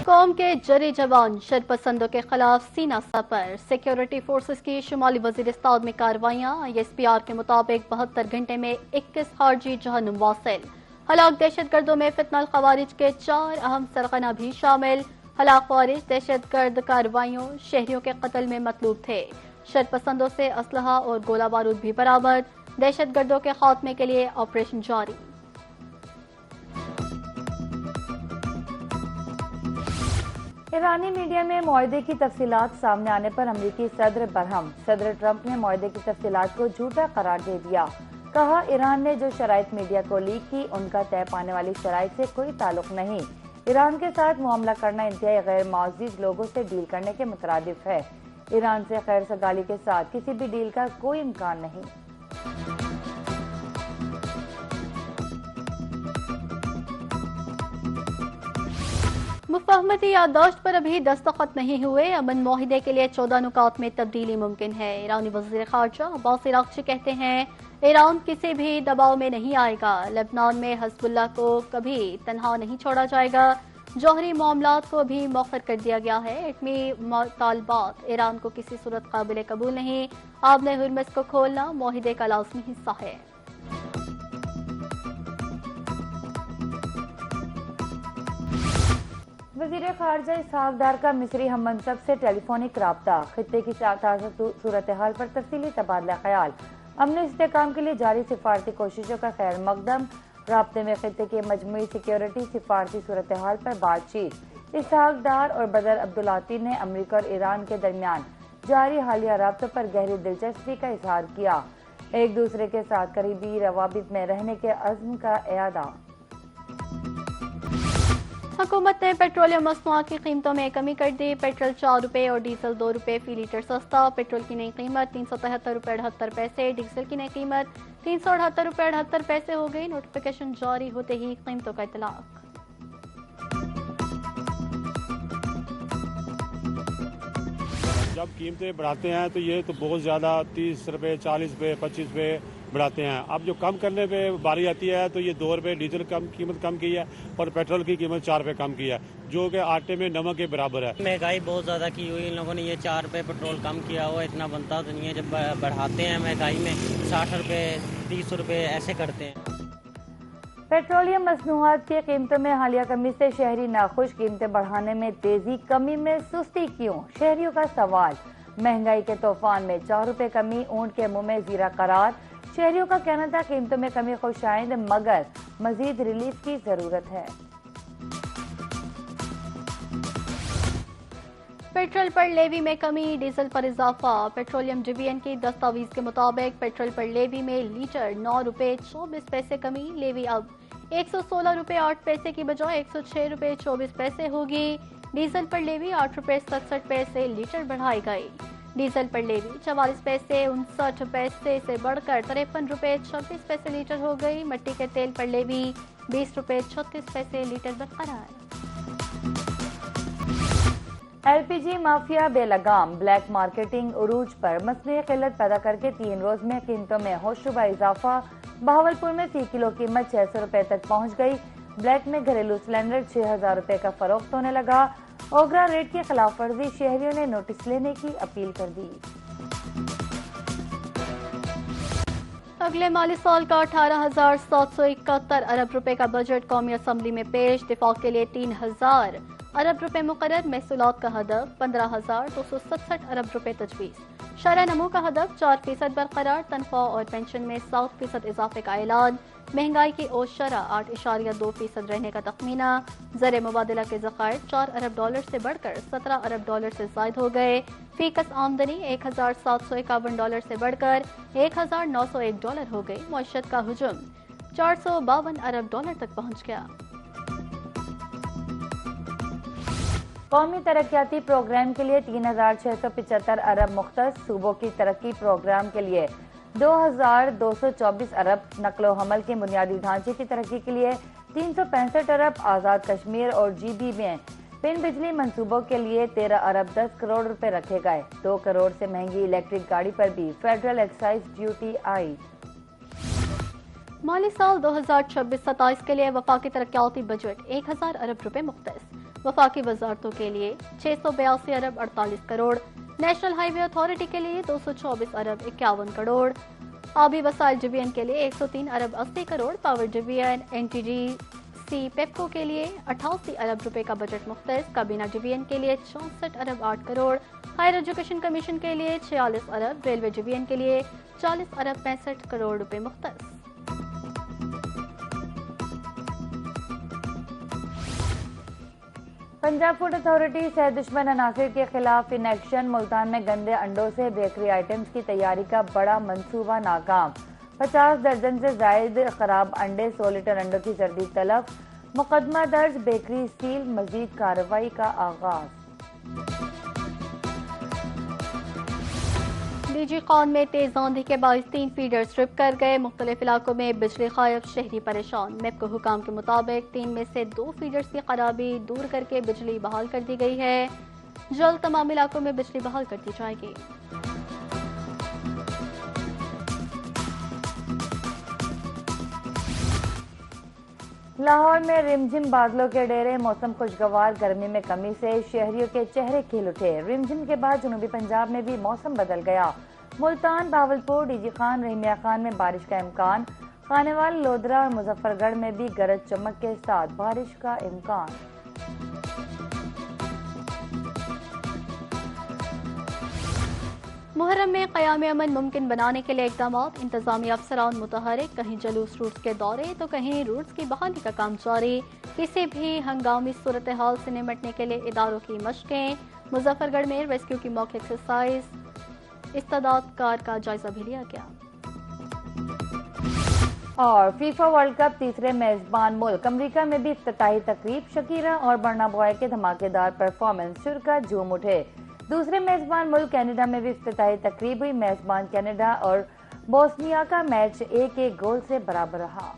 कौम के जरी जवान शरपसंदों के खिलाफ सीना सपर। सिक्योरिटी फोर्सेस की शुमाली वजीरिस्तान में कार्रवाइयां। ISPR के मुताबिक 72 घंटे में 21 खारजी जहन्नुम वासिल। हलाक दहशतगर्दों में फितनल खवारिज के 4 अहम सरगना भी शामिल। हलाक खवारिज दहशतगर्द कार्रवाइयों शहरियों के कत्ल में मतलूब थे। शरपसंदों से असलहा और गोला बारूद भी बरामद। दहशतगर्दों के खात्मे के लिए ऑपरेशन जारी। ईरानी मीडिया में मुआहदे की तफसीलात सामने आने पर अमरीकी सदर बरहम। सदर ट्रंप ने मुआहदे की तफसीलात को झूठा करार दे दिया। कहा, ईरान ने जो शराइत मीडिया को लीक की उनका तय पाने वाली शराइत से कोई ताल्लुक नहीं। ईरान के साथ मुआमला करना इंतहाई गैर मुअज़्ज़िज़ लोगों से डील करने के मुतरादिफ है। ईरान से खैर सगाली के साथ किसी भी डील का कोई इम्कान नहीं। मुफाहमती याददाश्त पर अभी दस्तखत नहीं हुए। अमन मुआहिदे के लिए 14 नुकात में तब्दीली मुमकिन है। ईरानी वज़ीर ख़ारजा अब्बास अराग़ची कहते हैं, ईरान किसी भी दबाव में नहीं आएगा। लेबनान में हिज़्बुल्लाह को कभी तन्हा नहीं छोड़ा जाएगा। जौहरी मामलात को भी मौखर कर दिया गया है। एटमी मुतालबात ईरान को किसी सूरत काबिल कबूल नहीं। आबने हुर्मुज़ को खोलना मुआहिदे का लाज़मी हिस्सा है। वज़ीर ख़ारजा इसहाक़ डार का मिस्री हम मनसब से टेलीफोनिक राब्ता। खित्ते की ताज़ा सूरत हाल पर तफसीली तबादला ख्याल। अमन इस्तेहकाम के लिए जारी सिफारती कोशिशों का खैर मकदम। राब्ते में खित्ते के मजमूई सिक्योरिटी सिफारती सूरत हाल पर बातचीत। इसहाक़ डार और बदर अब्दुल्लाती ने अमरीका और ईरान के दरमियान जारी हालिया राब्तों पर गहरी दिलचस्पी का इजहार किया। एक दूसरे के साथ करीबी रवाबित में रहने के अज़्म का इयादा। हुकूमत ने पेट्रोलियम मसनूआत की कीमतों में कमी कर दी। पेट्रोल 4 रुपये और डीजल 2 रुपये फी लीटर सस्ता। पेट्रोल की नई कीमत 373 रुपये 78 पैसे। डीजल की नई कीमत 378 रुपये 78 पैसे हो गई। नोटिफिकेशन जारी होते ही कीमतों का इतलाक। जब कीमतें बढ़ाते हैं तो ये तो बहुत ज़्यादा 30 रुपये 40 रुपये 25 रुपये बढ़ाते हैं। अब जो कम करने पे बारी आती है तो ये 2 रुपये डीजल कीमत कम की है और पेट्रोल की कीमत 4 रुपये कम की है, जो कि आटे में नमक के बराबर है। महंगाई बहुत ज़्यादा की हुई। इन लोगों ने ये 4 रुपये पेट्रोल कम किया हुआ, इतना बनता तो नहीं है। जब बढ़ाते हैं महंगाई में 60 रुपये 30 रुपये ऐसे करते हैं। पेट्रोलियम मसनूआत की कीमतों में हालिया कमी से शहरी नाखुश। कीमतें बढ़ाने में तेजी, कमी में सुस्ती क्यों? शहरियों का सवाल। महंगाई के तूफान में 4 रुपये कमी ऊंट के मुंह में जीरा करार। शहरियों का कहना था कीमतों में कमी खुशाइंद, मगर मजीद रिलीफ की जरूरत है। पेट्रोल पर लेवी में कमी, डीजल पर इजाफा। पेट्रोलियम डिवीजन की दस्तावेज के मुताबिक पेट्रोल पर लेवी में लीटर 9 रुपये 24 पैसे कमी। लेवी अब 116 रुपये 8 पैसे की बजाय 106 रुपये 24 पैसे होगी। डीजल पर लेवी 8 रुपये 67 पैसे लीटर बढ़ाई गई। डीजल पर लेवी 44 पैसे 59 पैसे से बढ़कर 53 रुपये 36 पैसे लीटर हो गई। मिट्टी के तेल पर लेवी 20 रुपये 36 पैसे लीटर बरकरार। LPG माफिया बेलगाम। ब्लैक मार्केटिंग उरूज पर। मसनूई किल्लत पैदा करके 3 रोज में कीमतों में होशरुबा इजाफा। बहावलपुर में फी किलो कीमत 600 रुपए तक पहुंच गई। ब्लैक में घरेलू सिलेंडर 6000 रुपए का फरोख्त होने लगा। ओगरा रेट की खिलाफ वर्जी, शहरियों ने नोटिस लेने की अपील कर दी। अगले माली साल का 18,771 अरब रुपए का बजट कौमी असम्बली में पेश। दिफा के लिए 3000 अरब रुपए मुकर्रर। महसूलात का हदफ 15,267 अरब रुपए तजवीज़। शरह नमू का हदफ 4% बरकरार। तनख्वाह और पेंशन में 7% इजाफे का ऐलान। महंगाई की औसत शरह 8.2% रहने का तखमीना। ज़र मुबादला के ज़खायर 4 अरब डॉलर से बढ़कर 17 अरब डॉलर से ज़ायद हो गए। फीकस आमदनी 1,751 डॉलर से बढ़कर 1,901 डॉलर हो गई। मईशत का हुजूम 452 अरब डॉलर तक पहुँच गया। कौमी तरक्याती प्रोग्राम के लिए 3,675 अरब मुख्तस। सूबों की तरक्की प्रोग्राम के लिए 2,224 अरब। नकलो हमल के बुनियादी ढांचे की तरक्की के लिए 365 अरब। आज़ाद कश्मीर और GB में पिन बिजली मंसूबों के लिए 13 अरब 10 करोड़ रुपए रखे गए। 2 करोड़ से महंगी इलेक्ट्रिक गाड़ी पर भी फेडरल एक्साइज ड्यूटी आई। माली साल 2026-27 के लिए वफाकी तरक्याती बजट 1000 अरब रुपए मुख्तस। वफाकी वजारतों के लिए 682 अरब 48 करोड़, नेशनल हाईवे अथॉरिटी के लिए 224 अरब 51 करोड़, आबी वसाइल डिवीजन के लिए 103 अरब 80 crore, power division NTDC PEPCO के लिए 88 अरब रुपए का बजट मुख्तस। काबीना डिवीजन के लिए 64 अरब 8 करोड़, हायर एजुकेशन कमीशन के लिए 46 अरब, रेलवे डिवीजन के लिए 40 अरब 65 करोड़ रुपए मुख्तस। पंजाब फूड अथॉरिटी सेहत दुश्मन अनासिर के खिलाफ इन एक्शन। मुल्तान में गंदे अंडों से बेकरी आइटम्स की तैयारी का बड़ा मंसूबा नाकाम। 50 दर्जन से जायद खराब अंडे, 100 लीटर अंडों की जर्दी तलफ। मुकदमा दर्ज, बेकरी सील, मजीद कार्रवाई का आगाज। डीजी खान में तेज आंधी के बाइस 3 फीडर स्ट्रिप कर गए। मुख्तलिफ इलाकों में बिजली गायब, शहरी परेशान। मेपको हुकाम के मुताबिक 3 में से 2 फीडर्स की खराबी दूर करके बिजली बहाल कर दी गई है। जल्द तमाम इलाकों में बिजली बहाल कर दी जाएगी। लाहौर में रिमझिम बादलों के डेरे, मौसम खुशगवार, गर्मी में कमी से शहरियों के चेहरे खिल उठे। रिमझिम के बाद जनूबी पंजाब में भी मौसम बदल गया। मुल्तान, भावलपुर, डीजी खान, रहीमिया खान में बारिश का इम्कान। खानेवाल, लोधरा और मुजफ्फरगढ़ में भी गरज चमक के साथ बारिश का इम्कान। मुहर्रम में क़याम अमन मुमकिन बनाने के लिए इक़दाम। इंतजामी अफसरान मुतहरिक, कहीं जलूस रूट्स के दौरे तो कहीं रूट्स की बहाली का काम जारी। किसी भी हंगामी सूरत हाल से निपटने के लिए इदारों की मशकें। मुजफ्फरगढ़ में रेस्क्यू की मॉक एक्सरसाइज, इस्तादाद कार का जायजा भी लिया गया। और फीफा वर्ल्ड कप तीसरे मेजबान मुल्क अमेरिका में भी इफ्तिताही तकरीब। शकीरा और बर्ना बॉय के धमाकेदार परफॉर्मेंस, शुरका झूम उठे। दूसरे मेजबान मुल्क कनाडा में भी इफ्तिताही तकरीब हुई। मेजबान कनाडा और बोस्निया का मैच 1-1 गोल से बराबर रहा।